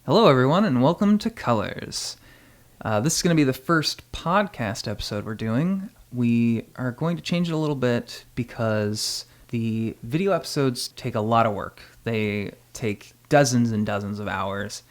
Hello, everyone, and welcome to Colors. This is going to be the first podcast episode we're doing. We are going to change it a little bit because the video episodes take a lot of work. They take dozens and dozens of hours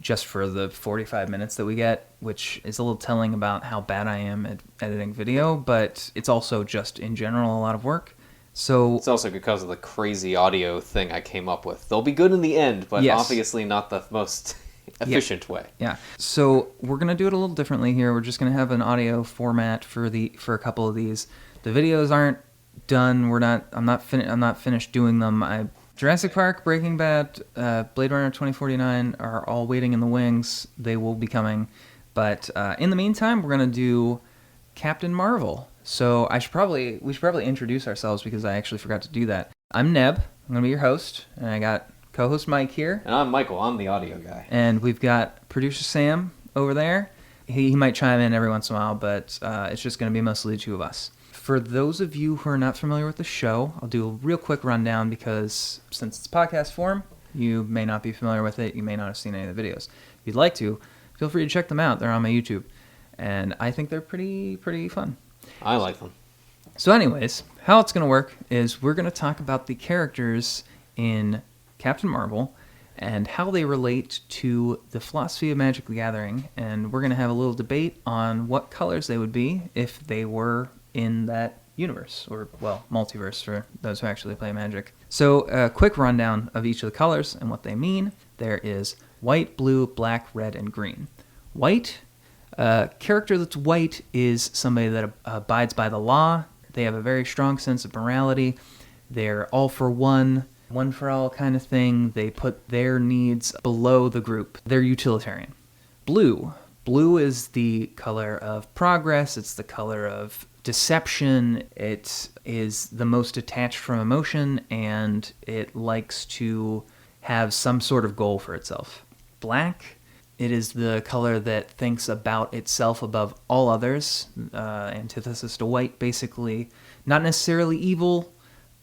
just for the 45 minutes that we get, which is a little telling about how bad I am at editing video, but it's also just in general a lot of work. So it's also because of the crazy audio thing I came up with. They'll be good in the end, but yes. Obviously not the most efficient way. Yeah. So we're gonna do it a little differently here. We're just gonna have an audio format for a couple of these. The videos aren't done. I'm not finished doing them. Jurassic Park, Breaking Bad, Blade Runner 2049 are all waiting in the wings. They will be coming, but in the meantime, we're gonna do Captain Marvel. So we should probably introduce ourselves because I actually forgot to do that. I'm Neb. I'm gonna be your host, and I got co-host Mike here. And I'm Michael. I'm the audio guy. And we've got producer Sam over there. He might chime in every once in a while, but it's just going to be mostly the two of us. For those of you who are not familiar with the show, I'll do a real quick rundown because since it's podcast form, you may not be familiar with it. You may not have seen any of the videos. If you'd like to, feel free to check them out. They're on my YouTube. And I think they're pretty fun. I like them. So anyways, how it's going to work is we're going to talk about the characters in Captain Marvel and how they relate to the philosophy of Magic the Gathering, and we're going to have a little debate on what colors they would be if they were in that universe, or, well, multiverse for those who actually play Magic. So a quick rundown of each of the colors and what they mean. There is white, blue, black, red, and green. White, a character that's white is somebody that abides by the law. They have a very strong sense of morality. They're all for one for all kind of thing. They put their needs below the group. They're utilitarian. Blue is the color of progress. It's the color of deception. It is the most detached from emotion, and it likes to have some sort of goal for itself. Black, it is the color that thinks about itself above all others. Antithesis to white, basically. Not necessarily evil,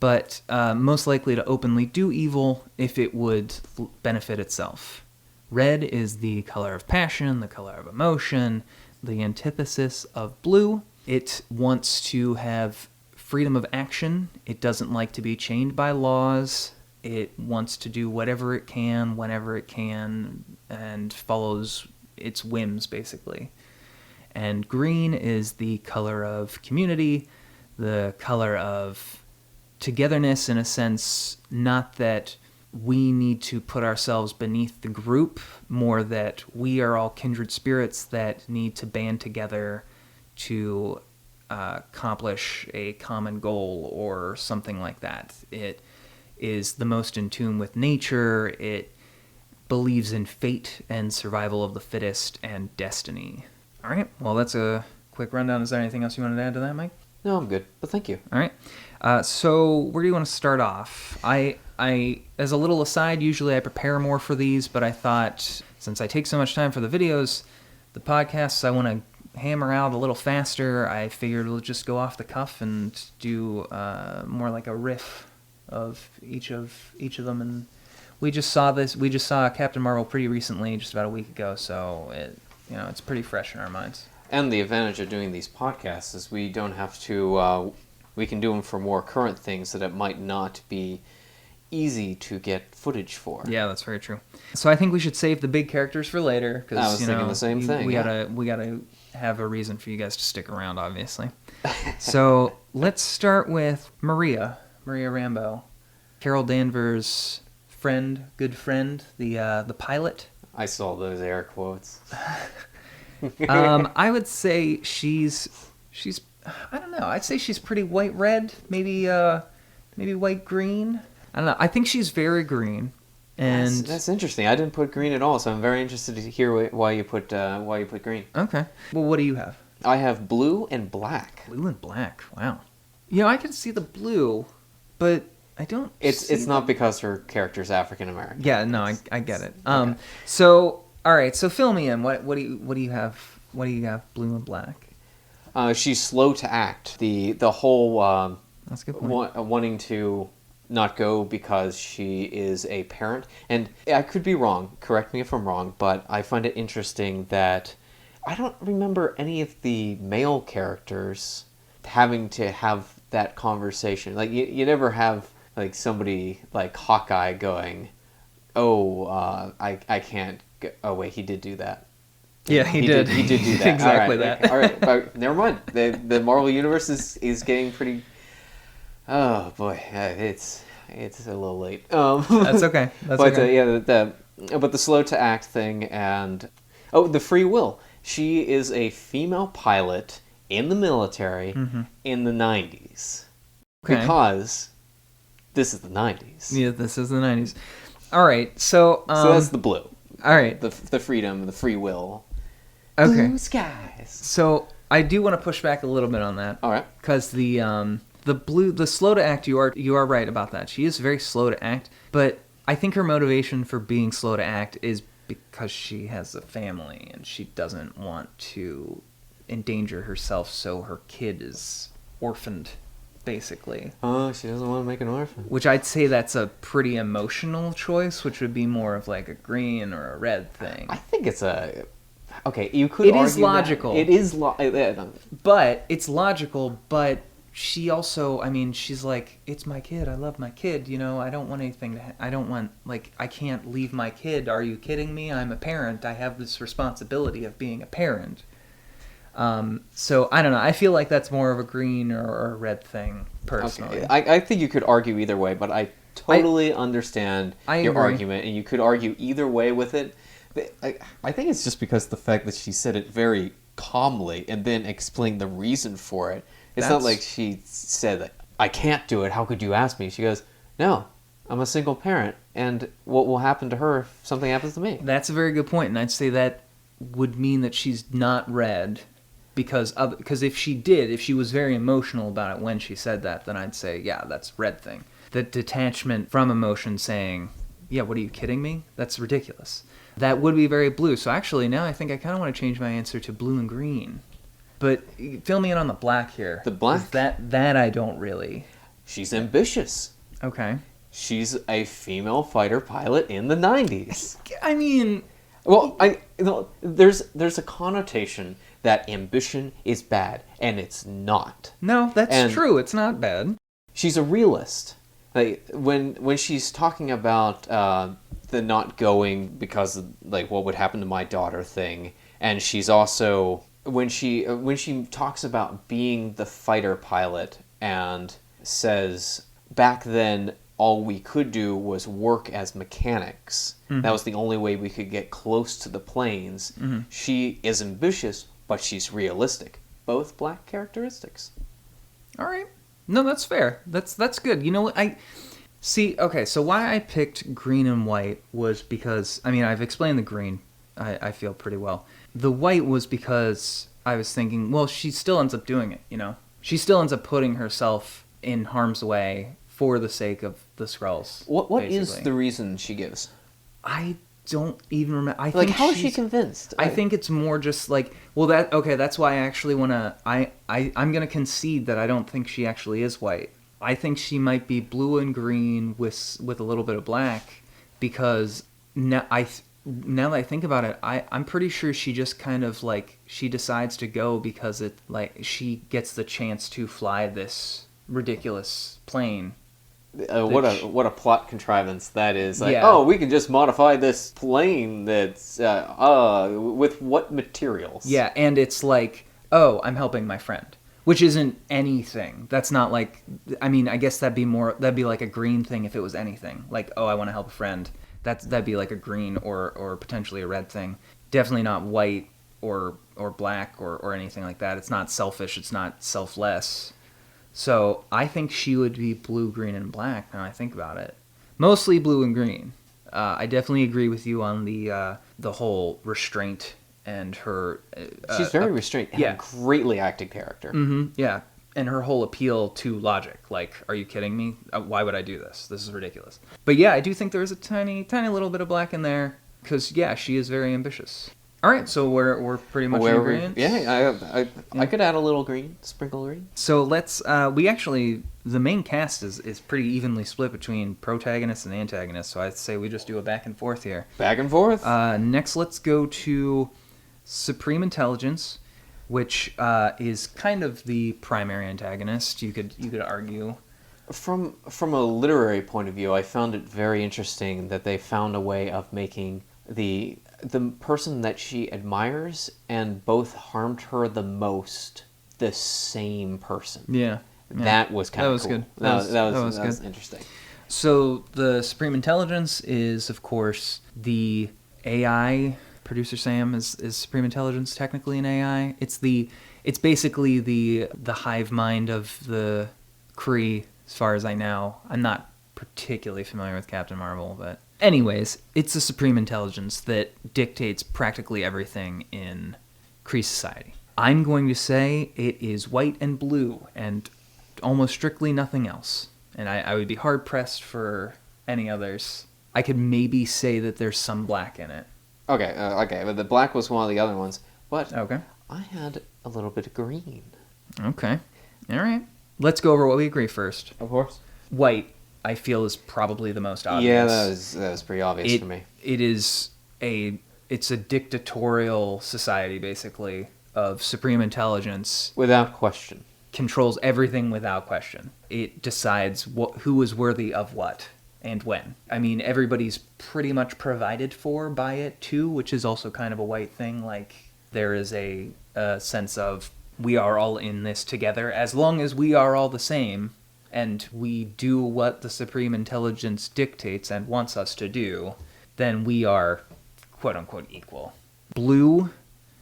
but most likely to openly do evil if it would benefit itself. Red is the color of passion, the color of emotion, the antithesis of blue. It wants to have freedom of action. It doesn't like to be chained by laws. It wants to do whatever it can, whenever it can, and follows its whims, basically. And green is the color of community, the color of togetherness, in a sense, not that we need to put ourselves beneath the group, more that we are all kindred spirits that need to band together to accomplish a common goal or something like that. It is the most in tune with nature. It believes in fate and survival of the fittest and destiny. All right, well, that's a quick rundown. Is there anything else you wanted to add to that, Mike? No, I'm good, but thank you. All right. So where do you want to start off? I, as a little aside, usually I prepare more for these, but I thought since I take so much time for the videos, the podcasts, I want to hammer out a little faster. I figured we'll just go off the cuff and do more like a riff of each of them. And we just saw Captain Marvel pretty recently, just about a week ago, so it's pretty fresh in our minds. And the advantage of doing these podcasts is we don't have to, we can do them for more current things that it might not be easy to get footage for. Yeah, that's very true. So I think we should save the big characters for later, because I was thinking the same thing. We gotta have a reason for you guys to stick around, obviously. So let's start with Maria Rambeau, Carol Danvers' good friend, the pilot. I saw those air quotes. I would say she's I don't know. I'd say she's pretty white red, maybe white green. I don't know. I think she's very green. And that's interesting. I didn't put green at all, so I'm very interested to hear why you put green. Okay. Well, what do you have? I have blue and black. Blue and black. Wow. I can see the blue, but I don't. It's not because her character's African American. Yeah. No, I get it. Okay. So all right. So fill me in. What do you have? What do you have? Blue and black. She's slow to act. The whole that's a good point. wanting to not go because she is a parent. And I could be wrong, correct me if I'm wrong, but I find it interesting that I don't remember any of the male characters having to have that conversation. Like, you never have, like, somebody like Hawkeye going, oh, I can't go. Oh, wait, he did do that. Yeah, he did. He did do that. Exactly All right, that. All right, but never mind. The Marvel Universe is getting pretty... Oh, boy, it's a little late. That's okay. That's but okay. but the slow to act thing and the free will. She is a female pilot in the military in the 90s Okay. because this is the 90s. Yeah, this is the 90s. All right, so So that's the blue. all right. The freedom, the free will. Okay. Blue skies. So I do want to push back a little bit on that. All right. Because the slow to act, you are right about that. She is very slow to act, but I think her motivation for being slow to act is because she has a family and she doesn't want to endanger herself, so her kid is orphaned, basically. Oh, she doesn't want to make an orphan. Which I'd say that's a pretty emotional choice, which would be more of like a green or a red thing. I think it's a... Okay, you could It argue is logical. That. It is But it's logical, but she also, I mean, she's like, it's my kid. I love my kid. You know, I don't want anything I don't want, like, I can't leave my kid. Are you kidding me? I'm a parent. I have this responsibility of being a parent. So I don't know. I feel like that's more of a green or a red thing, personally. Okay. I think you could argue either way, but I totally understand your agree. argument, and you could argue either way with it. I think it's just because the fact that she said it very calmly and then explained the reason for it. It's not like she said, that, I can't do it, how could you ask me? She goes, no, I'm a single parent, and what will happen to her if something happens to me? That's a very good point, and I'd say that would mean that she's not red, because if she was very emotional about it when she said that, then I'd say, yeah, that's red thing. The detachment from emotion saying, yeah, what are you kidding me? That's ridiculous. That would be very blue. So actually, now I think I kind of want to change my answer to blue and green. But fill me in on the black here. The black? That I don't really. She's ambitious. Okay. She's a female fighter pilot in the 90s. I mean... Well, there's a connotation that ambition is bad, and it's not. No, that's true. It's not bad. She's a realist. Like when she's talking about the not going because of, like, what would happen to my daughter thing, and she's also when she talks about being the fighter pilot and says back then all we could do was work as mechanics. Mm-hmm. That was the only way we could get close to the planes. Mm-hmm. She is ambitious, but she's realistic. Both black characteristics. All right. No, that's fair. That's good. You know what? Okay, so why I picked green and white was because, I mean, I've explained the green, I feel pretty well. The white was because I was thinking, well, she still ends up doing it, you know? She still ends up putting herself in harm's way for the sake of the Skrulls. What is the reason she gives? I don't even remember. How is she convinced? I think it's more just like, well, that's why I actually want to, I'm going to concede that I don't think she actually is white. I think she might be blue and green with a little bit of black, because now that I think about it, I'm pretty sure she just kind of like, she decides to go because it, like, she gets the chance to fly this ridiculous plane. What a plot contrivance that is! Like, yeah. Oh, we can just modify this plane that's with what materials? Yeah, and it's like, oh, I'm helping my friend, which isn't anything. That's not like, I mean, I guess that'd be like a green thing if it was anything. Like, oh, I want to help a friend. That'd be like a green or potentially a red thing. Definitely not white or black or anything like that. It's not selfish. It's not selfless. So I think she would be blue, green, and black now I think about it. Mostly blue and green. I definitely agree with you on the whole restraint and her... She's very restrained. Yeah. Greatly acted character. Mm-hmm, yeah. And her whole appeal to logic. Like, are you kidding me? Why would I do this? This is ridiculous. But yeah, I do think there's a tiny, tiny little bit of black in there. Because, yeah, she is very ambitious. All right, so we're pretty much in agreement. Yeah, I could add a little green, sprinkle green. So let's we actually the main cast is pretty evenly split between protagonists and antagonists, so I'd say we just do a back and forth here. Back and forth? Next, let's go to Supreme Intelligence, which is kind of the primary antagonist, you could argue. From a literary point of view, I found it very interesting that they found a way of making the person that she admires and both harmed her the most the same person. Yeah. That was kind of cool. Good. That was interesting. So the Supreme Intelligence is, of course, the AI. Producer Sam is Supreme Intelligence technically an AI? It's basically the hive mind of the Kree, as far as I know. I'm not particularly familiar with Captain Marvel, but anyways, it's the Supreme Intelligence that dictates practically everything in Kree society. I'm going to say it is white and blue and almost strictly nothing else. And I would be hard-pressed for any others. I could maybe say that there's some black in it. Okay, but the black was one of the other ones. But okay. I had a little bit of green. Okay. All right. Let's go over what we agree first. Of course. White, I feel, is probably the most obvious. Yeah, that was pretty obvious for me. It's a dictatorial society, basically, of supreme intelligence. Without question. Controls everything without question. It decides who is worthy of what and when. I mean, everybody's pretty much provided for by it, too, which is also kind of a white thing. Like, there is a sense of, we are all in this together, as long as we are all the same, and we do what the Supreme Intelligence dictates and wants us to do, then we are, quote-unquote, equal. Blue,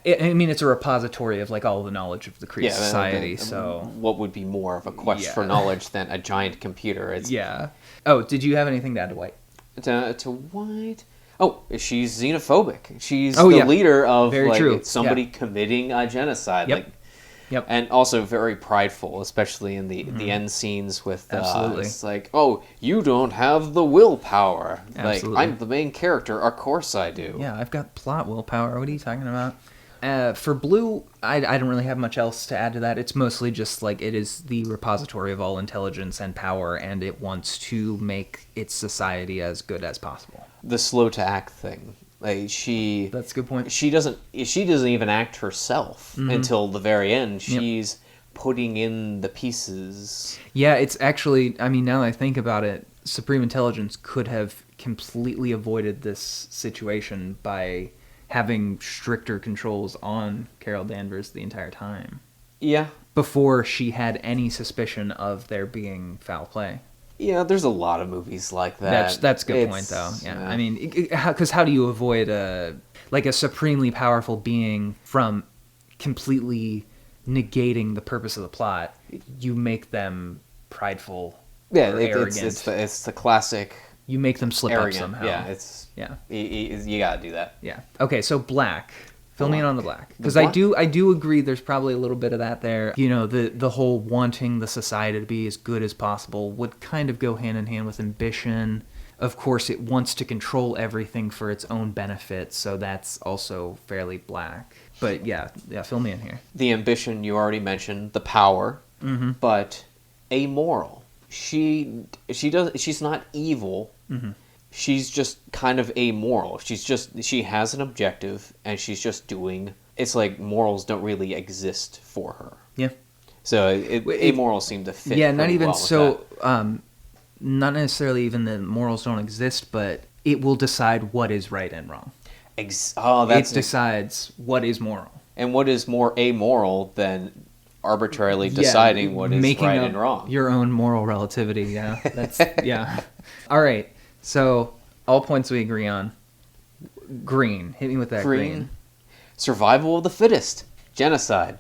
I mean, it's a repository of, like, all the knowledge of the Kree society, so... What would be more of a quest for knowledge than a giant computer? Yeah. Oh, did you have anything to add to White? To White? Oh, she's xenophobic. She's the leader of somebody committing a genocide. Yep. Yep. And also very prideful, especially in the end scenes with it's like, oh, you don't have the willpower. Absolutely. Like, I'm the main character. Of course I do. Yeah, I've got plot willpower. What are you talking about? For Blue, I don't really have much else to add to that. It's mostly just like it is the repository of all intelligence and power, and it wants to make its society as good as possible. The slow to act thing. Like that's a good point. She doesn't even act herself until the very end. She's putting in the pieces. Yeah, it's actually, I mean, now that I think about it, Supreme Intelligence could have completely avoided this situation by having stricter controls on Carol Danvers the entire time. Yeah. Before she had any suspicion of there being foul play. Yeah, there's a lot of movies like that. That's a good point, though. Yeah, I mean, because how do you avoid a supremely powerful being from completely negating the purpose of the plot? You make them prideful, or arrogant. It's the classic. You make them slip arrogant. up somehow. Yeah, you gotta do that. Yeah. Okay, so black. Fill me in on the black, because I do agree. There's probably a little bit of that there. You know, the whole wanting the society to be as good as possible would kind of go hand in hand with ambition. Of course, it wants to control everything for its own benefit, so that's also fairly black. But yeah, fill me in here. The ambition you already mentioned, the power, but amoral. She's not evil. Mm-hmm. She's just kind of amoral. She has an objective, and she's just doing. It's like morals don't really exist for her. Yeah. So amoral seemed to fit. Yeah, not even well so. Not necessarily even that morals don't exist, but it will decide what is right and wrong. It decides what is moral. And what is more amoral than arbitrarily deciding what is right and wrong? Your own moral relativity. Yeah. That's yeah. All right. So, all points we agree on. Green. Hit me with that green. Survival of the fittest. Genocide.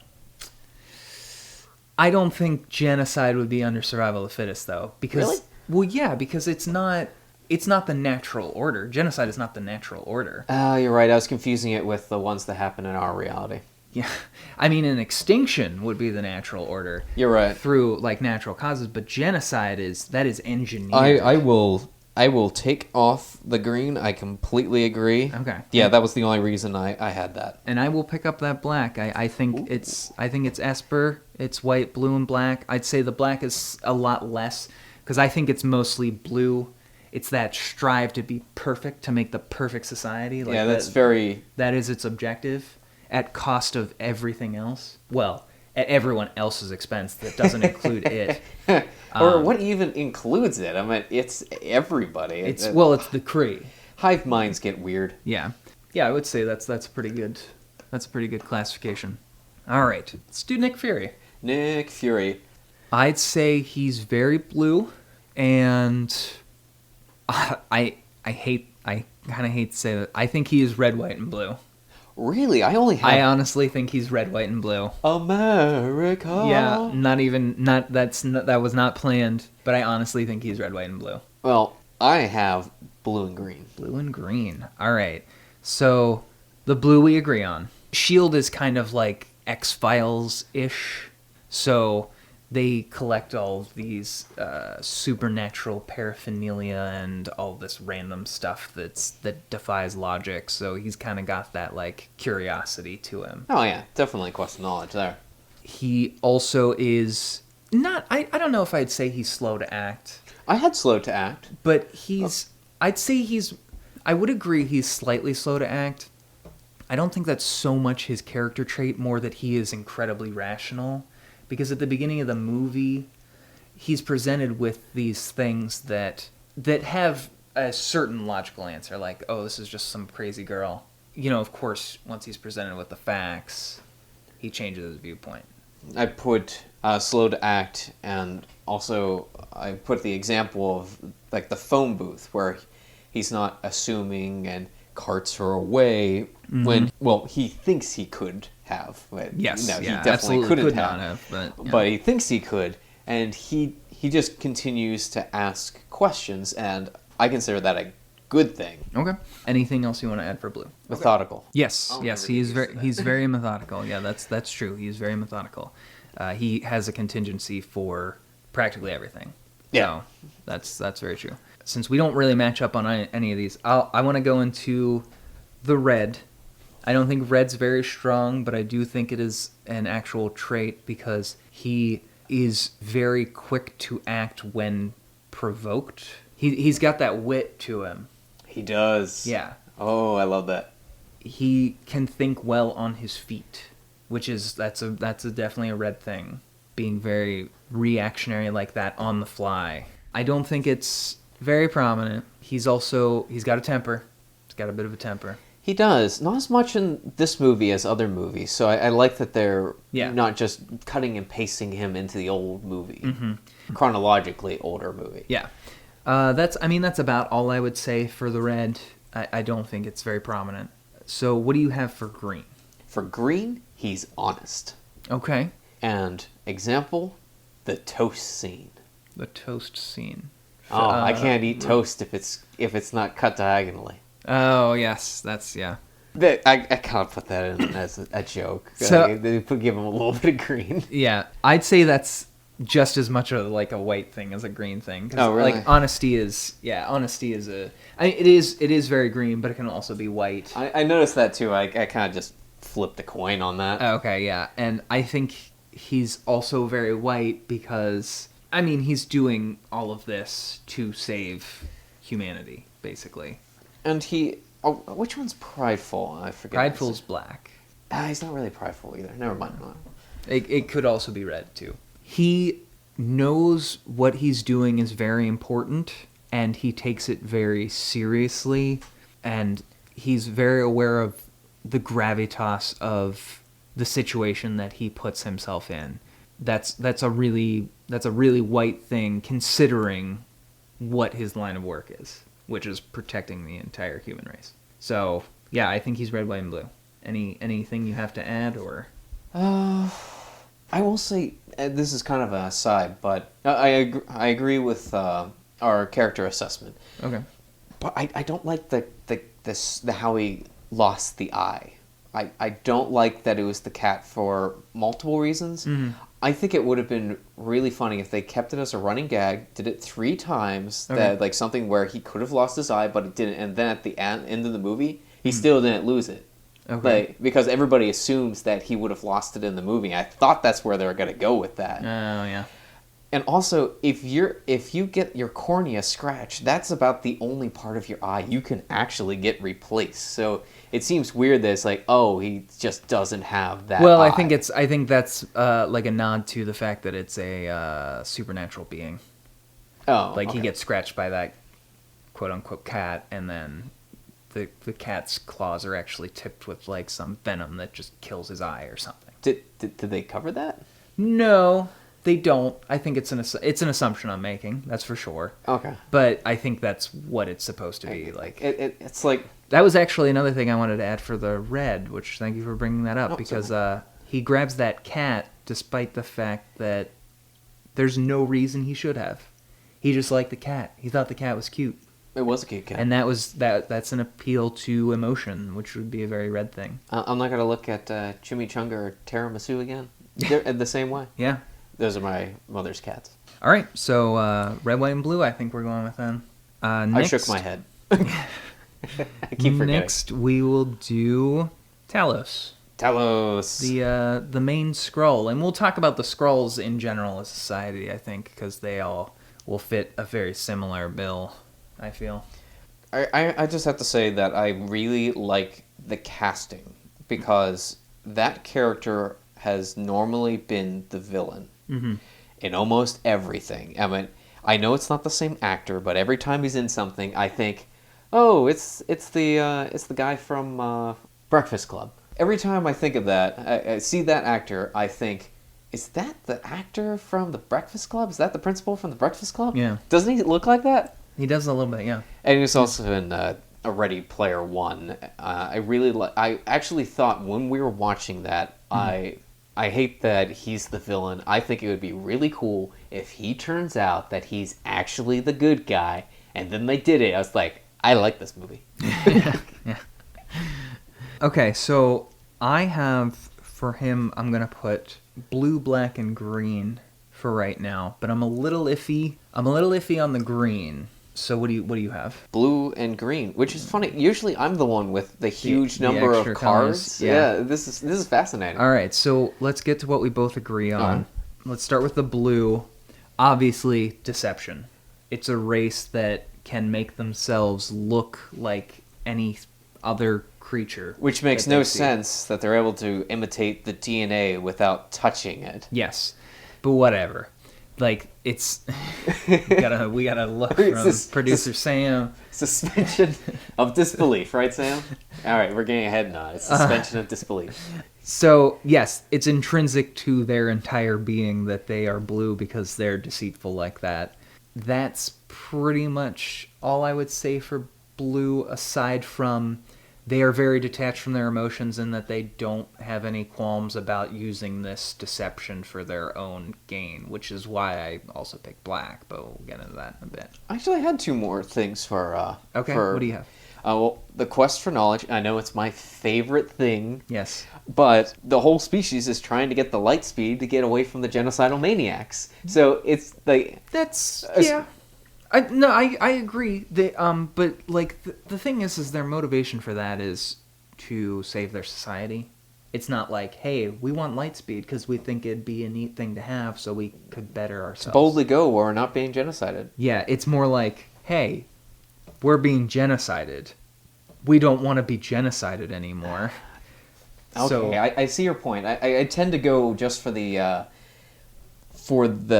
I don't think genocide would be under survival of the fittest, though. Because, really? Well, yeah, because it's not the natural order. Genocide is not the natural order. Oh, you're right. I was confusing it with the ones that happen in our reality. Yeah. I mean, an extinction would be the natural order. You're right. Through, like, natural causes, but genocide is engineered. I will I will take off the green. I completely agree. Okay. Yeah, that was the only reason I had that. And I will pick up that black. I think it's Esper. It's white, blue, and black. I'd say the black is a lot less because I think it's mostly blue. It's that strive to be perfect, to make the perfect society. Like Yeah, that's very... That is its objective at cost of everything else. Well, at everyone else's expense that doesn't include it. Or what even includes it? I mean, it's everybody. It's the Kree. Hive minds get weird. Yeah. Yeah, I would say that's pretty good. That's a pretty good classification. All right. Let's do Nick Fury. Nick Fury. I'd say he's very blue, and I kind of hate to say that. I think he is red, white, and blue. Really? I honestly think he's red, white, and blue. America. Yeah, that was not planned, but I honestly think he's red, white, and blue. Well, I have blue and green. Blue and green. All right. So the blue we agree on. SHIELD is kind of like X-Files-ish. So they collect all of these supernatural paraphernalia and all this random stuff that defies logic. So he's kind of got that like curiosity to him. Oh yeah, definitely quest knowledge there. He also is not. I don't know if I'd say he's slow to act. I had slow to act, but I'd say I would agree he's slightly slow to act. I don't think that's so much his character trait, more that he is incredibly rational. Because at the beginning of the movie, he's presented with these things that have a certain logical answer, like, oh, this is just some crazy girl. You know, of course, once he's presented with the facts, he changes his viewpoint. I put slow to act, and also I put the example of like the phone booth where he's not assuming and carts her away when, well, he thinks he could have. Yes, no, he definitely couldn't have. But he thinks he could, and he just continues to ask questions, and I consider that a good thing. Okay. Anything else you want to add for blue? Methodical. Yes, he's very methodical. Yeah, that's true. He's very methodical. He has a contingency for practically everything. Yeah, so that's very true. Since we don't really match up on any of these, I want to go into the red. I don't think red's very strong, but I do think it is an actual trait because he is very quick to act when provoked. He's got that wit to him. He does. Yeah. Oh, I love that. He can think well on his feet, which is that's definitely a red thing. Being very reactionary like that on the fly. I don't think it's very prominent. He's got a temper. He's got a bit of a temper. He does. Not as much in this movie as other movies. So I like that they're not just cutting and pasting him into the old movie. Mm-hmm. Chronologically older movie. Yeah. That's about all I would say for the red. I don't think it's very prominent. So what do you have for green? For green, he's honest. Okay. And example, the toast scene. The toast scene. Oh, I can't eat toast if it's not cut diagonally. Oh yes, that's yeah. I can't put that in as a joke. So they give him a little bit of green. Yeah, I'd say that's just as much a white thing as a green thing. Oh really? Like honesty is it is very green, but it can also be white. I noticed that too. I kind of just flipped the coin on that. Okay, yeah, and I think he's also very white because he's doing all of this to save humanity, basically. And which one's prideful? I forget. Prideful's black. He's not really prideful either. Never mind. It could also be red too. He knows what he's doing is very important, and he takes it very seriously, and he's very aware of the gravitas of the situation that he puts himself in. That's a really white thing considering what his line of work is, which is protecting the entire human race. So, yeah, I think he's red, white, and blue. Anything you have to add, or? I will say, this is kind of an aside, but I agree with our character assessment. Okay. But I don't like the how he lost the eye. I don't like that it was the cat for multiple reasons. Mm-hmm. I think it would have been really funny if they kept it as a running gag, did it 3 times, Okay. that like something where he could have lost his eye, but it didn't, and then at the end of the movie, he still didn't lose it. Okay. Like, because everybody assumes that he would have lost it in the movie. I thought that's where they were going to go with that. Oh, yeah. And also, if you get your cornea scratched, that's about the only part of your eye you can actually get replaced. So it seems weird that it's like, oh, he just doesn't have that. Well, eye. I think that's like a nod to the fact that it's a supernatural being. Oh, Like okay. he gets scratched by that quote unquote cat, and then the cat's claws are actually tipped with like some venom that just kills his eye or something. Did they cover that? No, they don't. I think it's an assumption I'm making. That's for sure. Okay. But I think that's what it's supposed to be. Like It's like, that was actually another thing I wanted to add for the red, which thank you for bringing that up, Oh, because he grabs that cat despite the fact that there's no reason he should have. He just liked the cat. He thought the cat was cute. it was a cute cat. And that's an appeal to emotion, which would be a very red thing. I'm not going to look at Chimichanga or Tiramisu again. They're the same way. Yeah. Those are my mother's cats. All right. So red, white, and blue. I think we're going with them. I shook my head. I keep forgetting. Next, we will do Talos, Talos. the main scroll, and we'll talk about the scrolls in general as society. I think because they all will fit a very similar bill. I feel. I just have to say that I really like the casting, because that character has normally been the villain in almost everything. I mean, I know it's not the same actor, but every time he's in something, I think, oh, it's the guy from Breakfast Club. Every time I think of that, I see that actor, I think, is that the actor from the Breakfast Club? Is that the principal from the Breakfast Club? Yeah. Doesn't he look like that? He does a little bit, yeah. And he was also in a Ready Player One. I actually thought when we were watching that, I hate that he's the villain. I think it would be really cool if he turns out that he's actually the good guy, and then they did it. I was like, I like this movie. Yeah. Okay, so I have for him, I'm gonna put blue, black, and green for right now, but I'm a little iffy. I'm a little iffy on the green. So what do you have? Blue and green, which is funny. Usually I'm the one with the huge the number of extra cards. colors, yeah. This is fascinating. All right, so let's get to what we both agree on. Uh-huh. Let's start with the blue. Obviously, deception. It's a race that can make themselves look like any other creature. Which makes that they no see. sense that they're able to imitate the DNA without touching it. Yes, but whatever. Like it's we gotta look from producer Sam. Suspension of disbelief, right, Sam? All right, we're getting ahead now. It's suspension of disbelief. So yes, it's intrinsic to their entire being that they are blue because they're deceitful like that. That's pretty much all I would say for blue, aside from they are very detached from their emotions and that they don't have any qualms about using this deception for their own gain, which is why I also picked black, but we'll get into that in a bit. Actually, I had 2 more things for... Okay, for, what do you have? Well, the quest for knowledge. I know it's my favorite thing. Yes. But the whole species is trying to get the light speed to get away from the genocidal maniacs. So it's like... That's... yeah. I agree. But like the thing is their motivation for that is to save their society. It's not like, hey, we want light speed because we think it'd be a neat thing to have, so we could better ourselves. Boldly go where we're not being genocided. Yeah, it's more like, hey, we're being genocided. We don't want to be genocided anymore. Okay, So, I see your point. I tend to go just for the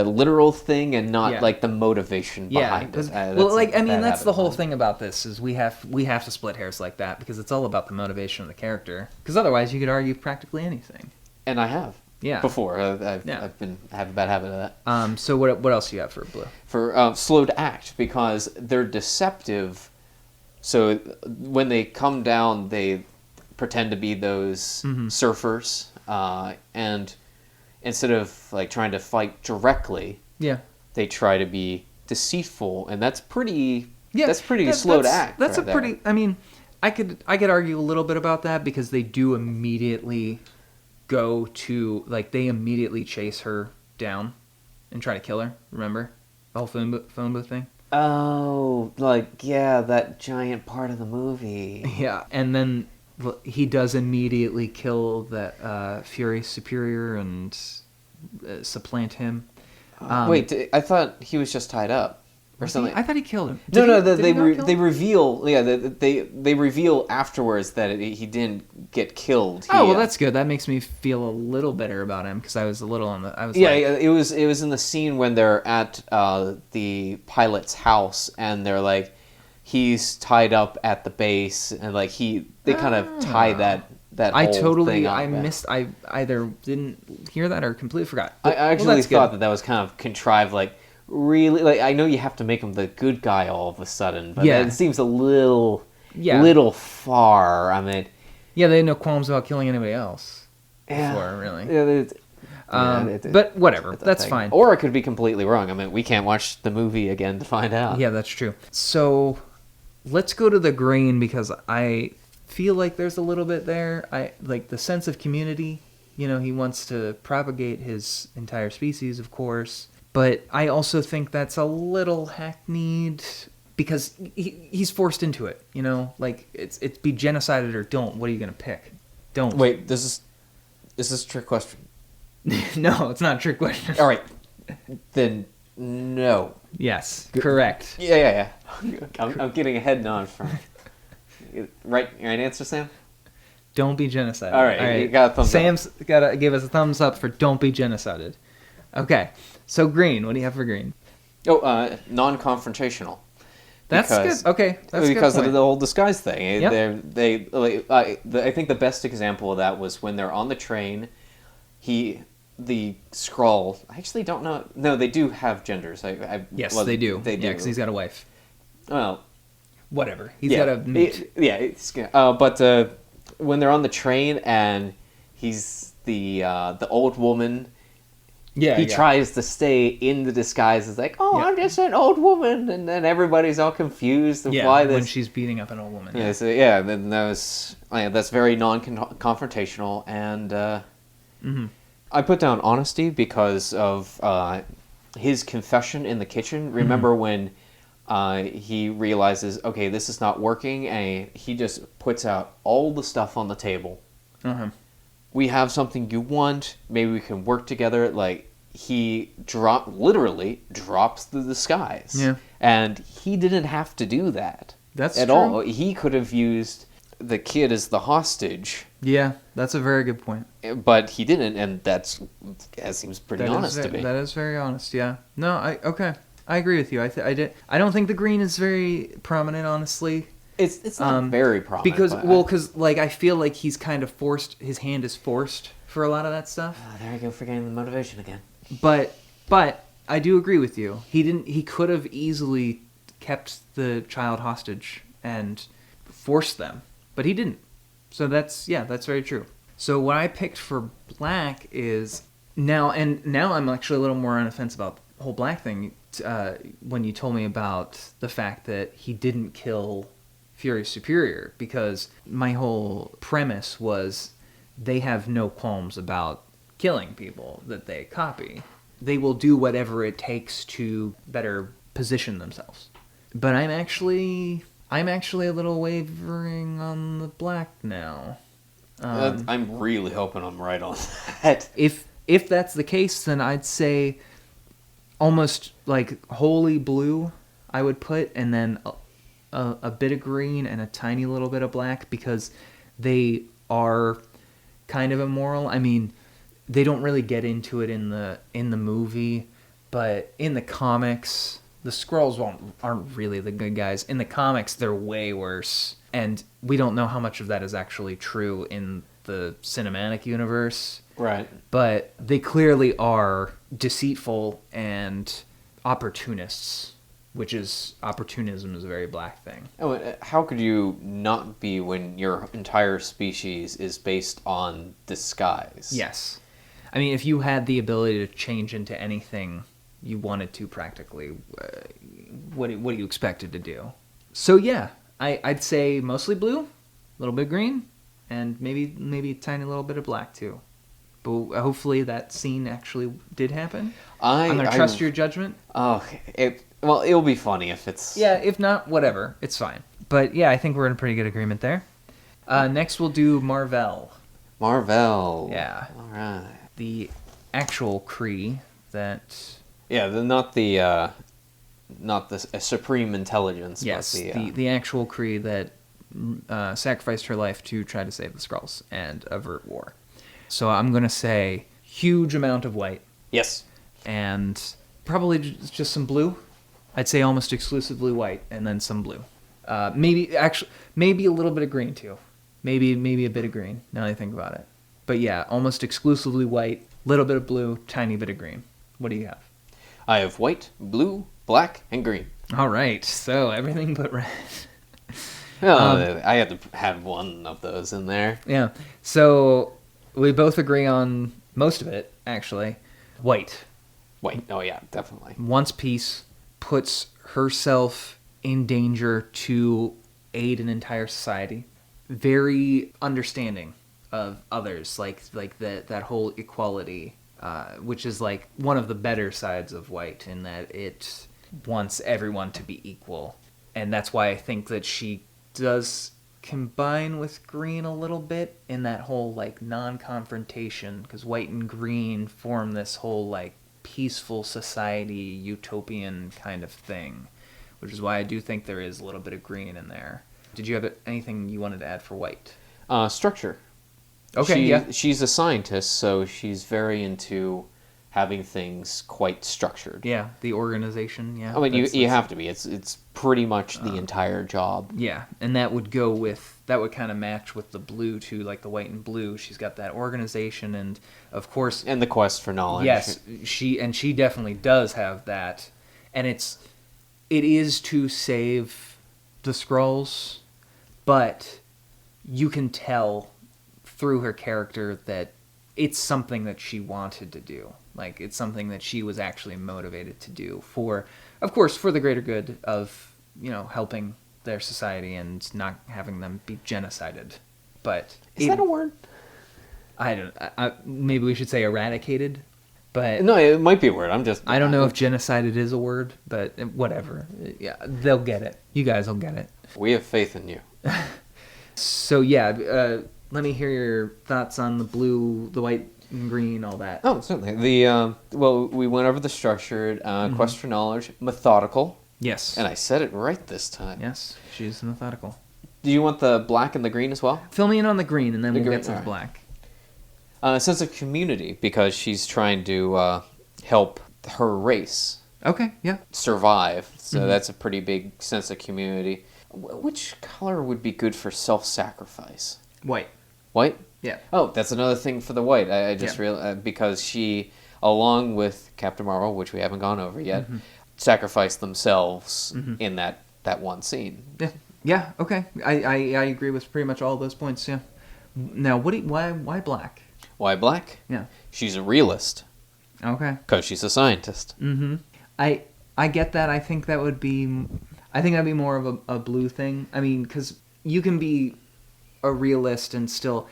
literal thing and not Yeah. like the motivation behind it. That's the whole thing about this is we have to split hairs like that because it's all about the motivation of the character. Because otherwise, you could argue practically anything. And I have. Yeah. Before I Yeah. have a bad habit of that. So what else do you have for blue? For slow to act, because they're deceptive. So when they come down, they pretend to be those surfers, and instead of like trying to fight directly, Yeah. they try to be deceitful, and that's pretty. Yeah, that's pretty slow to act. That's right a there. pretty. I mean, I could argue a little bit about that because they do immediately go to, like, they immediately chase her down and try to kill her. Remember the whole phone booth thing? Oh, like, yeah, that giant part of the movie. Yeah, and then he does immediately kill that Fury Superior and supplant him. Wait, I thought he was just tied up or something. I thought he killed him. No, Did he not kill they him? reveal, yeah, they reveal afterwards that he didn't get killed. Oh, well, that's good. That makes me feel a little better about him because I was a little on the. I was yeah, like, yeah, it was in the scene when they're at the pilot's house and they're like, he's tied up at the base and like they kind of tie that I whole totally thing up. I missed. I either didn't hear that or completely forgot. I But- actually that's thought good. that was kind of contrived, like really, like I know you have to make him the good guy all of a sudden, but Yeah. it seems a little Yeah. little far. I mean, Yeah, they had no qualms about killing anybody else yeah, before, really. But whatever, it's a that's thing. fine. Or I could be completely wrong. I mean, we can't watch the movie again to find out. Yeah, that's true. So let's go to the grain because I feel like there's a little bit there. I like the sense of community. You know, he wants to propagate his entire species, of course. But I also think that's a little hackneyed because he's forced into it. You know, like it's be genocided or don't. What are you gonna pick? Don't. Wait, is this a trick question? No, it's not a trick question. All right, then no. Yes, correct. Yeah. I'm getting a head nod from. Right answer, Sam. Don't be genocided. All right, you got a thumbs up. Sam's gave us a thumbs up for don't be genocided. Okay, so green. What do you have for green? Oh, non-confrontational. That's Because- good. Okay, that's because a good of point. the whole disguise thing. Yep. They like, I think the best example of that was when they're on the train. The Skrull. I actually don't know. No, they do have genders. Yes, well, they do. They do. Yeah, because he's got a wife. Well, Whatever. He's yeah, got a meat. but when they're on the train and he's the old woman. Yeah, He tries to stay in the disguise as like, oh, Yeah. I'm just an old woman, and then everybody's all confused of Yeah, why when this. she's beating up an old woman. Yeah, so then that's very non-confrontational, and Mm-hmm. I put down honesty because of his confession in the kitchen. Remember when he realizes, okay, this is not working, and he just puts out all the stuff on the table. Uh-huh. We have something you want. Maybe we can work together. Like he literally drops the disguise. Yeah. And he didn't have to do that. That's at true. all. He could have used the kid as the hostage, Yeah, that's a very good point. but he didn't, and that seems pretty honest to me. That is very honest. Yeah. No, I agree with you. I don't think the green is very prominent, honestly. It's not very prominent. Because but like I feel like he's kind of forced. His hand is forced for a lot of that stuff. there you go, forgetting the motivation again. But I do agree with you. He could have easily kept the child hostage and forced them, but he didn't. So that's very true. So what I picked for black is now I'm actually a little more on the fence about the whole black thing. When you told me about the fact that he didn't kill Fury Superior, because my whole premise was they have no qualms about killing people that they copy. They will do whatever it takes to better position themselves. But I'm actually a little wavering on the black now. I'm really hoping I'm right on that. If that's the case, then I'd say almost like wholly blue I would put, and then a bit of green and a tiny little bit of black, because they are kind of immoral. I mean, they don't really get into it in the movie, but in the comics, the Skrulls aren't really the good guys. In the comics, they're way worse, and we don't know how much of that is actually true in the cinematic universe. Right. But they clearly are deceitful and opportunists, which is opportunism is a very black thing. Oh, how could you not be when your entire species is based on disguise? Yes. I mean, if you had the ability to change into anything you wanted to practically, what do you expect it to do? So yeah, I'd say mostly blue, a little bit green, and maybe a tiny little bit of black too. But hopefully that scene actually did happen. I'm I'm going to trust your judgment. Oh, it'll be funny if it's... Yeah, if not, whatever. It's fine. But yeah, I think we're in pretty good agreement there. Next, we'll do Marvel. Marvel. Yeah. All right. The actual Kree that... Yeah, not the supreme intelligence. Yes, but the actual Kree that sacrificed her life to try to save the Skrulls and avert war. So I'm going to say huge amount of white. Yes. And probably just some blue. I'd say almost exclusively white and then some blue. Maybe a little bit of green too. Maybe a bit of green now that I think about it. But yeah, almost exclusively white, little bit of blue, tiny bit of green. What do you have? I have white, blue, black, and green. All right, so everything but red. I had to have one of those in there. Yeah, so we both agree on most of it, actually. White. White, oh yeah, definitely. Wants peace, puts herself in danger to aid an entire society. Very understanding of others, like that whole equality, which is like one of the better sides of white in that it wants everyone to be equal. And that's why I think that she does combine with green a little bit in that whole like non-confrontation, because white and green form this whole like peaceful society, utopian kind of thing, which is why I do think there is a little bit of green in there. Did you have anything you wanted to add for white? Structure. Okay, She's a scientist, so she's very into having things quite structured. Yeah, the organization, yeah. I mean, you have to be. It's pretty much the entire job. Yeah, and that would kind of match with the blue too, like the white and blue. She's got that organization, and of course, and the quest for knowledge. Yes, she definitely does have that, and it is to save the Skrulls, but you can tell through her character that it's something that she wanted to do. Like, it's something that she was actually motivated to do for, of course, for the greater good of, helping their society and not having them be genocided. But is that a word? Maybe we should say eradicated. But no, it might be a word. I don't know if genocided is a word, but whatever. Yeah, they'll get it. You guys will get it. We have faith in you. So yeah, let me hear your thoughts on the blue, the white, and green, all that. Oh, certainly. We went over the structured, quest for knowledge, methodical. Yes. And I said it right this time. Yes, she's methodical. Do you want the black and the green as well? Fill me in on the green, and then we'll green, get to the black. Sense of community, because she's trying to help her race. Okay, yeah. Survive. So that's a pretty big sense of community. Which color would be good for self-sacrifice? White. White? Yeah. Oh, that's another thing for the white. I just realized, because she, along with Captain Marvel, which we haven't gone over yet, sacrificed themselves in that one scene. Yeah, okay. I agree with pretty much all those points, yeah. Now, why black? Why black? Yeah. She's a realist. Okay. Because she's a scientist. Mm-hmm. I get that. I think that'd be more of a blue thing. I mean, because you can be a realist and still...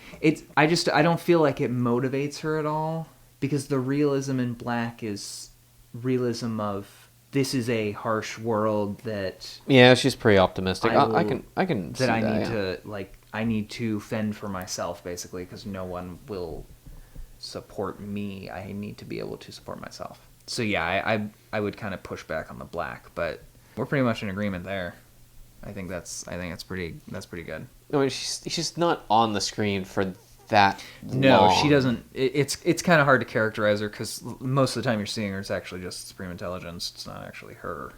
I don't feel like it motivates her at all, because the realism in black is realism of, this is a harsh world that... Yeah, she's pretty optimistic. I can see that, I need to fend for myself, basically, because no one will support me. I need to be able to support myself. So yeah, I would kind of push back on the black, but we're pretty much in agreement there. I think that's pretty good. No, she's not on the screen for that No, long. she doesn't. It's kind of hard to characterize her, because most of the time you're seeing her, it's actually just Supreme Intelligence. It's not actually her.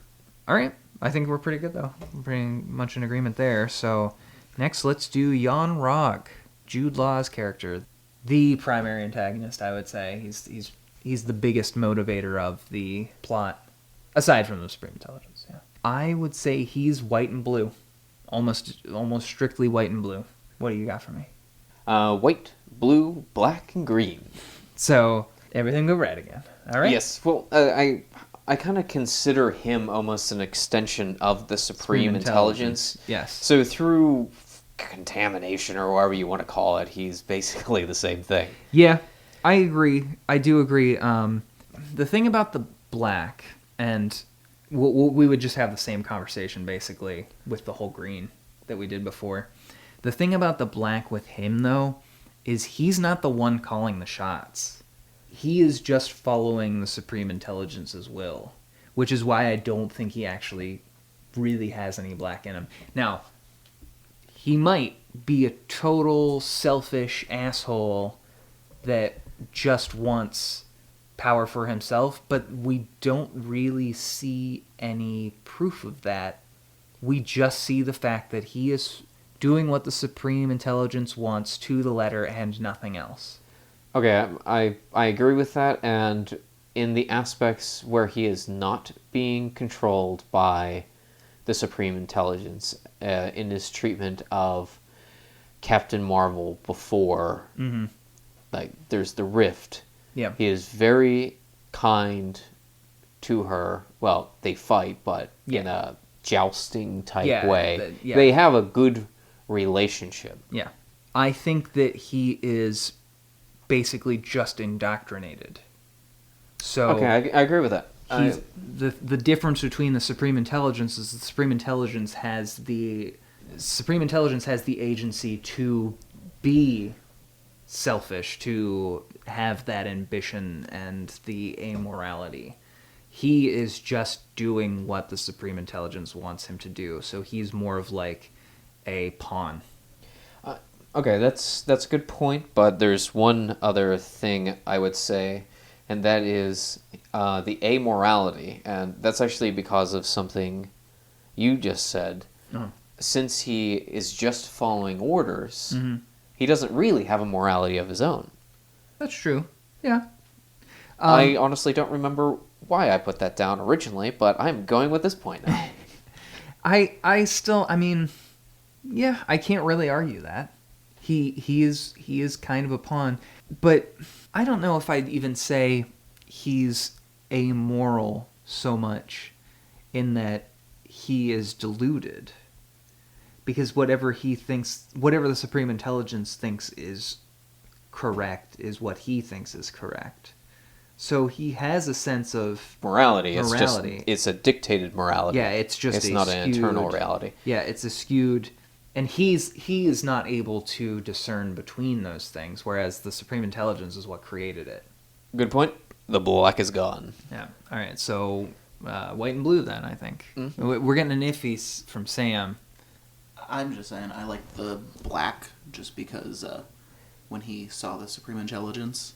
All right, I think we're pretty good though. We're pretty much in agreement there. So next, let's do Jan Rog, Jude Law's character, the primary antagonist. I would say he's the biggest motivator of the plot, aside from the Supreme Intelligence. Yeah, I would say he's white and blue, almost strictly white and blue. What do you got for me? White, blue, black, and green. So everything go red again. All right. Yes. Well, I kind of consider him almost an extension of the Supreme Intelligence. Yes. So through contamination, or whatever you want to call it, he's basically the same thing. Yeah. I agree. I do agree. The thing about the black, and we would just have the same conversation basically with the whole green that we did before. The thing about the black with him, though, is he's not the one calling the shots. He is just following the Supreme Intelligence's will, which is why I don't think he actually really has any black in him. Now, he might be a total selfish asshole that just wants power for himself, but we don't really see any proof of that. We just see the fact that he is doing what the Supreme Intelligence wants to the letter and nothing else. Okay, I agree with that, and in the aspects where he is not being controlled by the Supreme Intelligence, in his treatment of Captain Marvel before, like, there's the rift. Yeah. He is very kind to her. Well, they fight, but in a jousting type way. They have a good relationship. Yeah. I think that he is basically just indoctrinated. So okay, I agree with that. The difference between the Supreme Intelligence is the Supreme Intelligence has the agency to be selfish, to have that ambition and the amorality. He is just doing what the Supreme Intelligence wants him to do. So he's more of like a pawn. Okay, that's a good point, but there's one other thing I would say, and that is the amorality, and that's actually because of something you just said. Since he is just following orders, he doesn't really have a morality of his own. That's true. Yeah. I honestly don't remember why I put that down originally, but I'm going with this point now. I mean, yeah, I can't really argue that. He is kind of a pawn, but I don't know if I'd even say he's amoral so much in that he is deluded. Because whatever the Supreme Intelligence thinks is correct is what he thinks is correct. So he has a sense of morality. It's a dictated morality. Yeah, it's not an internal reality. Yeah, it's a skewed, and he is not able to discern between those things, whereas the Supreme Intelligence is what created it. Good point. The black is gone. Yeah. All right. So white and blue then, I think. We're getting an iffy from Sam. I'm just saying I like the black just because when he saw the Supreme Intelligence,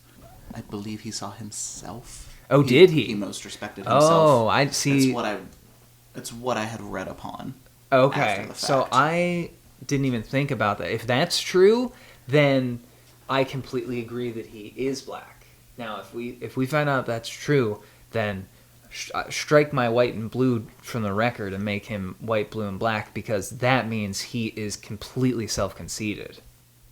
I believe he saw himself. Oh, did he? He most respected himself. Oh, I see. It's what I had read upon. Okay, so I didn't even think about that. If that's true, then I completely agree that he is black. Now, if we find out that's true, then strike my white and blue from the record and make him white, blue, and black, because that means he is completely self-conceited.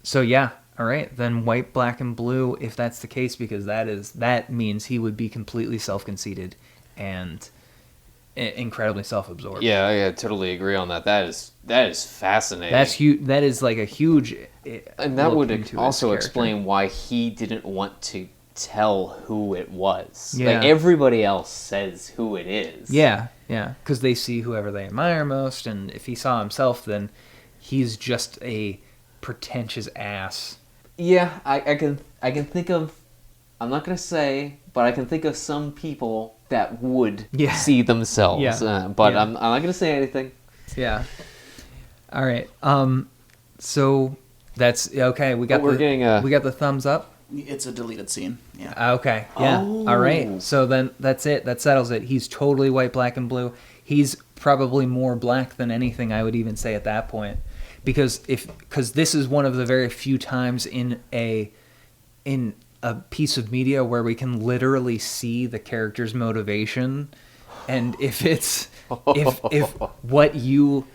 So yeah, all right, then white, black, and blue, if that's the case, because that means he would be completely self-conceited and incredibly self-absorbed. Yeah, I totally agree on that. That is fascinating. That's huge. That is like a huge. And that would also explain why he didn't want to tell who it was. Yeah. Like, everybody else says who it is. Yeah, because they see whoever they admire most, and if he saw himself, then he's just a pretentious ass. Yeah, I can think of. I'm not gonna say, but I can think of some people that would see themselves. Yeah. But I'm not gonna say anything. Yeah. All right. So that's okay. We got the thumbs up. It's a deleted scene. Yeah. Okay. Yeah. Oh. All right. So then that's it. That settles it. He's totally white, black, and blue. He's probably more black than anything I would even say at that point, because this is one of the very few times in a piece of media where we can literally see the character's motivation, and if what you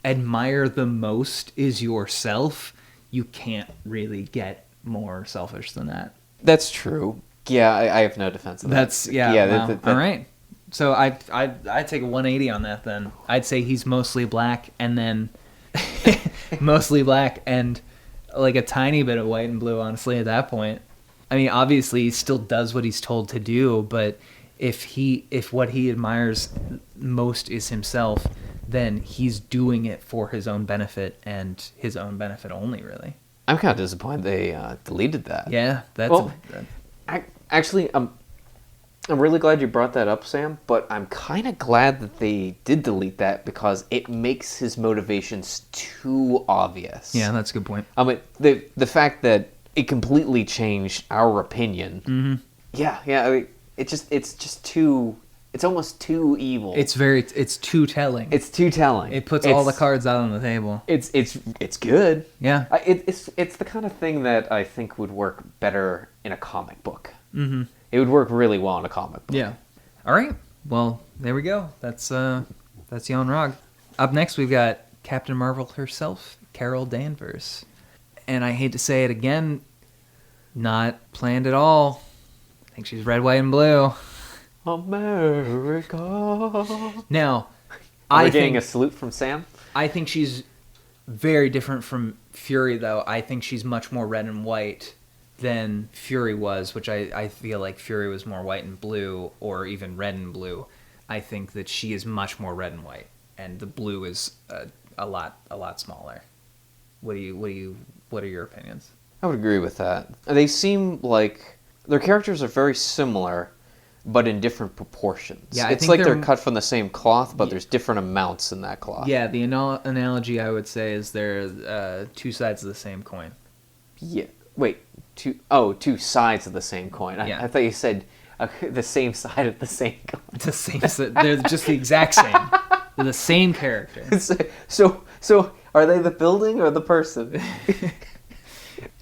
admire the most is yourself, you can't really get more selfish than that. That's true. Yeah, I have no defense of that. Wow. All right. So I'd take a 180 on that then. I'd say he's mostly black, and then mostly black and like a tiny bit of white and blue, honestly, at that point. I mean, obviously he still does what he's told to do, but if what he admires most is himself, then he's doing it for his own benefit and his own benefit only, really. I'm kind of disappointed they deleted that. Yeah, that's Well, actually, I'm really glad you brought that up, Sam, but I'm kind of glad that they did delete that because it makes his motivations too obvious. yeah, that's a good point. I mean, the fact that it completely changed our opinion. Mm-hmm. Yeah. I mean, it's just too. It's almost too evil. It's too telling. It's too telling. It puts all the cards out on the table. It's good. Yeah. It's the kind of thing that I think would work better in a comic book. Mm-hmm. It would work really well in a comic book. Yeah. All right. Well, there we go. That's Jan Rog. Up next, we've got Captain Marvel herself, Carol Danvers. And I hate to say it again, not planned at all. I think she's red, white, and blue. America. Now, We're getting a salute from Sam. I think she's very different from Fury, though. I think she's much more red and white than Fury was, which I feel like Fury was more white and blue, or even red and blue. I think that she is much more red and white, and the blue is a lot smaller. What are your opinions? I would agree with that. They seem like their characters are very similar, but in different proportions. Yeah, it's like they're cut from the same cloth, but there's different amounts in that cloth. Yeah, the analogy I would say is they're two sides of the same coin. Yeah. Wait. Two sides of the same coin. Yeah. I thought you said the same side of the same coin. The same. They're just the exact same. They're the same character. So are they the building or the person?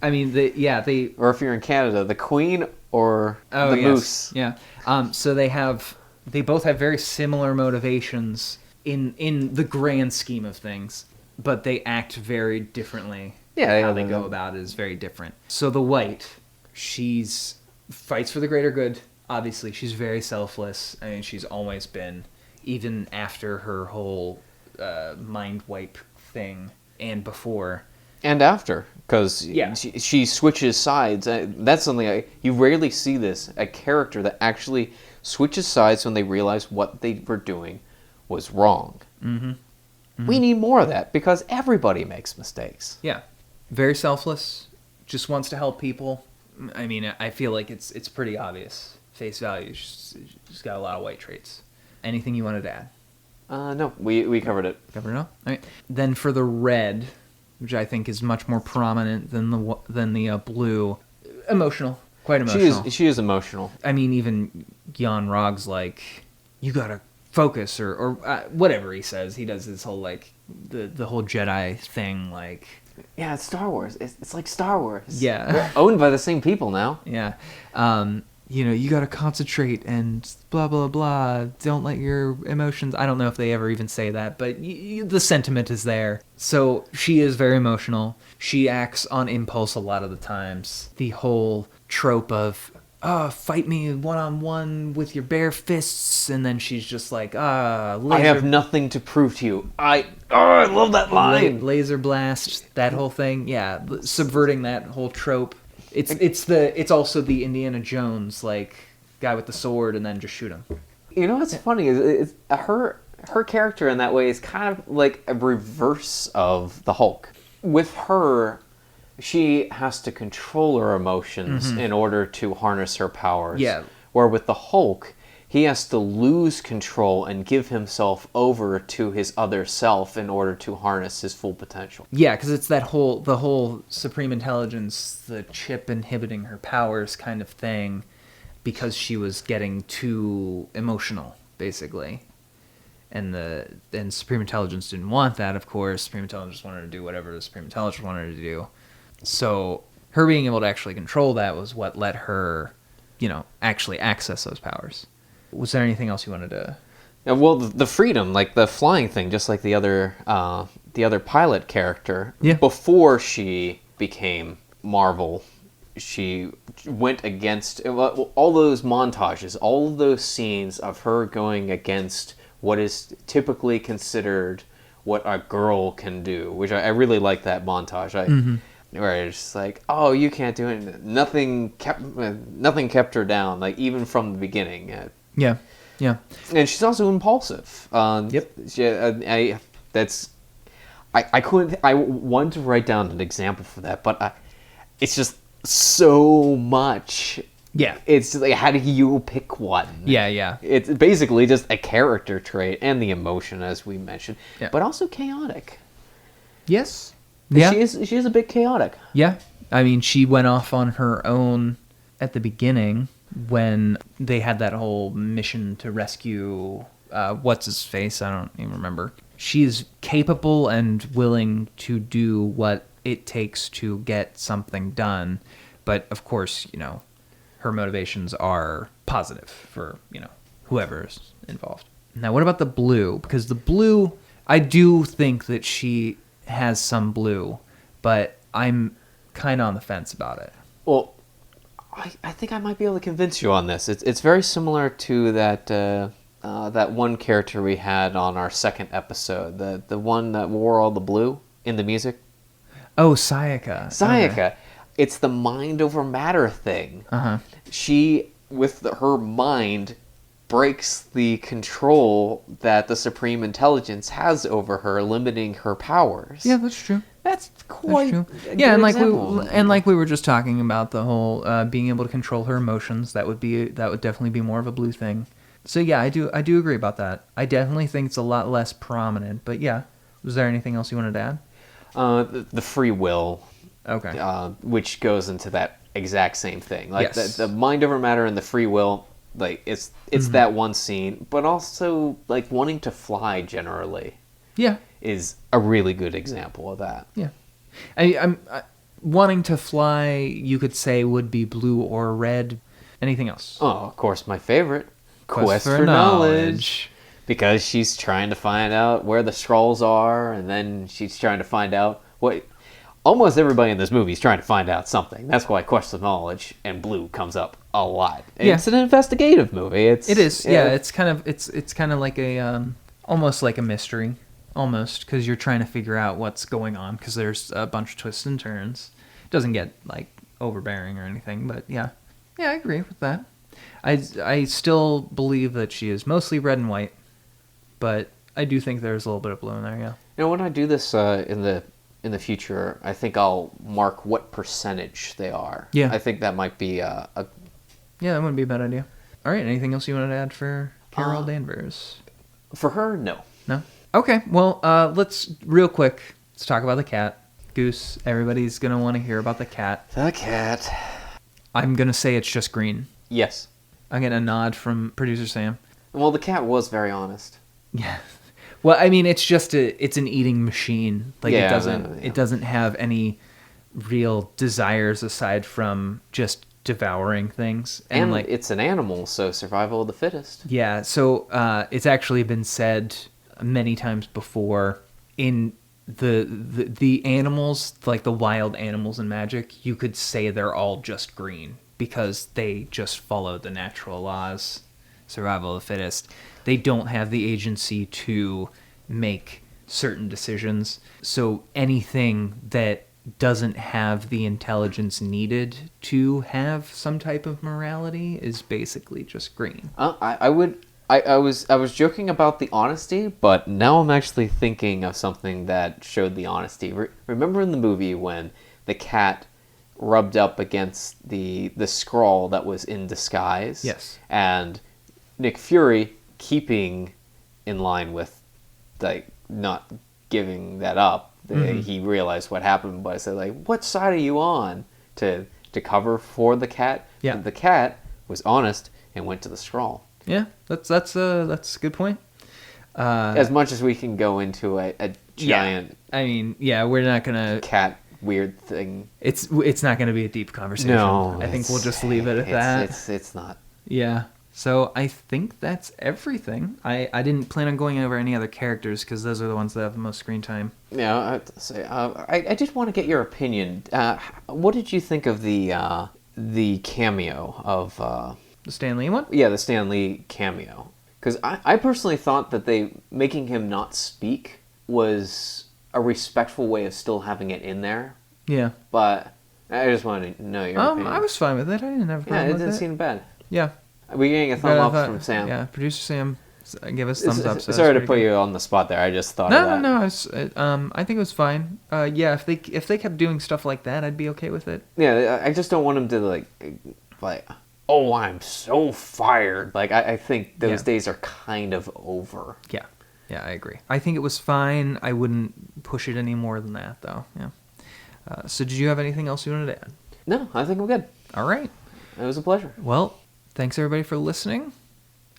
I mean, they. Or if you're in Canada, the queen or the yes. moose. Yeah. So they both have very similar motivations in the grand scheme of things, but they act very differently. Yeah, how they go about it is very different. So the white, she's fights for the greater good. Obviously, she's very selfless. I mean, she's always been, even after her whole mind wipe thing and before. And after, because Yeah. she switches sides. That's something you rarely see this. A character that actually switches sides when they realize what they were doing was wrong. Mm-hmm. Mm-hmm. We need more of that because everybody makes mistakes. Yeah. Very selfless, just wants to help people. I mean, I feel like it's pretty obvious. Face value, she's got a lot of white traits. Anything you wanted to add? No, we covered it. Covered it all? All right. Then for the red, which I think is much more prominent than the blue, emotional, quite emotional. She is emotional. I mean, even Jan Rog's like, you gotta focus, or whatever he says. He does this whole like the whole Jedi thing, like. Yeah, it's Star Wars. It's like Star Wars. Yeah. They're owned by the same people now. Yeah. You got to concentrate and blah, blah, blah. Don't let your emotions... I don't know if they ever even say that, but the sentiment is there. So she is very emotional. She acts on impulse a lot of the times. The whole trope of, fight me one-on-one with your bare fists, and then she's just like, I have nothing to prove to you. I love that line. Laser blast, that whole thing. Yeah, subverting that whole trope. It's also the Indiana Jones, like, guy with the sword and then just shoot him. You know what's funny is her character in that way is kind of like a reverse of the Hulk. With her, she has to control her emotions in order to harness her powers. Yeah. Where with the Hulk, he has to lose control and give himself over to his other self in order to harness his full potential. Yeah, because it's the whole Supreme Intelligence, the chip inhibiting her powers kind of thing, because she was getting too emotional, basically. And Supreme Intelligence didn't want that, of course. Supreme Intelligence wanted to do whatever the Supreme Intelligence wanted to do. So her being able to actually control that was what let her, actually access those powers. Was there anything else you wanted to... Yeah, well, the freedom, like the flying thing, just like the other pilot character. Yeah. Before she became Marvel, she went against all those montages, all of those scenes of her going against what is typically considered what a girl can do, which I really like that montage. where it's just like, oh, you can't do it. Nothing kept her down, like even from the beginning. Yeah. Yeah. And she's also impulsive. Yep. I couldn't. I wanted to write down an example for that, but it's just so much. Yeah. It's like, how do you pick one? Yeah, yeah. It's basically just a character trait and the emotion, as we mentioned, Yeah. but also chaotic. Yes. Yeah. She is a bit chaotic. Yeah. I mean, she went off on her own at the beginning when they had that whole mission to rescue what's his face? I don't even remember. She's capable and willing to do what it takes to get something done, but of course, her motivations are positive for, whoever's involved. Now, what about the blue? Because the blue, I do think that she has some blue, but I'm kind of on the fence about it. Well, I think I might be able to convince you on this. It's very similar to that one character we had on our second episode, the one that wore all the blue in the music. Oh, Sayaka. Sayaka. Okay. It's the mind over matter thing. Uh-huh. She, with her mind, breaks the control that the Supreme Intelligence has over her, limiting her powers. Yeah, that's true. That's quite That's a true. good Yeah, example. and like we were just talking about the whole being able to control her emotions. That would definitely be more of a blue thing. So yeah, I do agree about that. I definitely think it's a lot less prominent. But yeah, was there anything else you wanted to add? The free will, Okay. which goes into that exact same thing. Like Yes. the mind over matter and the free will, like it's that one scene, but also like wanting to fly generally Yeah. is a really good example of that. Yeah. I'm wanting to fly. You could say would be blue or red. Anything else? Oh, of course, my favorite, Quest Quest for knowledge. Because she's trying to find out where the scrolls are, and then she's trying to find out what. Almost everybody in this movie is trying to find out something. That's why Quest of Knowledge and Blue comes up a lot. Yeah. It's an investigative movie. It is. Yeah. It's kind of like a almost like a mystery, almost, because you're trying to figure out what's going on because there's a bunch of twists and turns. It doesn't get like overbearing or anything, but yeah, I agree with that. I still believe that she is mostly red and white, but I do think there's a little bit of blue in there. Yeah. When I do this in the future, I think I'll mark what percentage they are. Yeah. I think that might be a. Yeah, that wouldn't be a bad idea. All right, anything else you wanted to add for Carol Danvers? For her, no. No? Okay, well, let's talk about the cat. Goose, everybody's going to want to hear about the cat. The cat. I'm going to say it's just green. Yes. I'm getting a nod from producer Sam. Well, the cat was very honest. Yeah. Well, I mean, it's an eating machine. Like Yeah, it doesn't have any real desires aside from just devouring things. And like it's an animal, so survival of the fittest. yeah, so it's actually been said many times before in the animals, like the wild animals in Magic, you could say they're all just green because they just follow the natural laws, survival of the fittest. They don't have the agency to make certain decisions. So anything that doesn't have the intelligence needed to have some type of morality is basically just green. I was joking about the honesty, but now I'm actually thinking of something that showed the honesty. Remember in the movie when the cat rubbed up against the scroll that was in disguise? Yes. And Nick Fury, keeping in line with like not giving that up, he realized what happened, but I said like, what side are you on to cover for the cat? Yeah. And the cat was honest and went to the scroll. Yeah, that's a good point. As much as we can go into a giant I mean, yeah, we're not gonna. cat weird thing. It's not gonna be a deep conversation. No, I think we'll just leave it at that. It's not. Yeah. So I think that's everything. I didn't plan on going over any other characters because those are the ones that have the most screen time. Yeah, I have to say, I just want to get your opinion. What did you think of the cameo of? The Stan Lee one? Yeah, the Stan Lee cameo. Because I personally thought that making him not speak was a respectful way of still having it in there. Yeah. But I just wanted to know your opinion. I was fine with it. I didn't have a Yeah, problem it with didn't it. seem bad. Yeah. We're getting a thumb up from Sam. Yeah, producer Sam gave us thumbs up. So Sorry to that's put pretty you on the spot there. I just thought good. of that. No. I think it was fine. Yeah, if they kept doing stuff like that, I'd be okay with it. Yeah, I just don't want him to like, oh, I'm so fired. Like, I think those days are kind of over. Yeah, I agree. I think it was fine. I wouldn't push it any more than that, though. Yeah. So, did you have anything else you wanted to add? No, I think I'm good. All right. It was a pleasure. Well, thanks everybody for listening,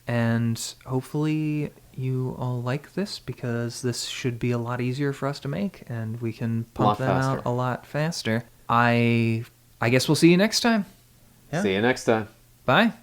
and hopefully you all like this because this should be a lot easier for us to make, and we can pump them out a lot faster. I guess we'll see you next time. Yeah. See you next time. Bye.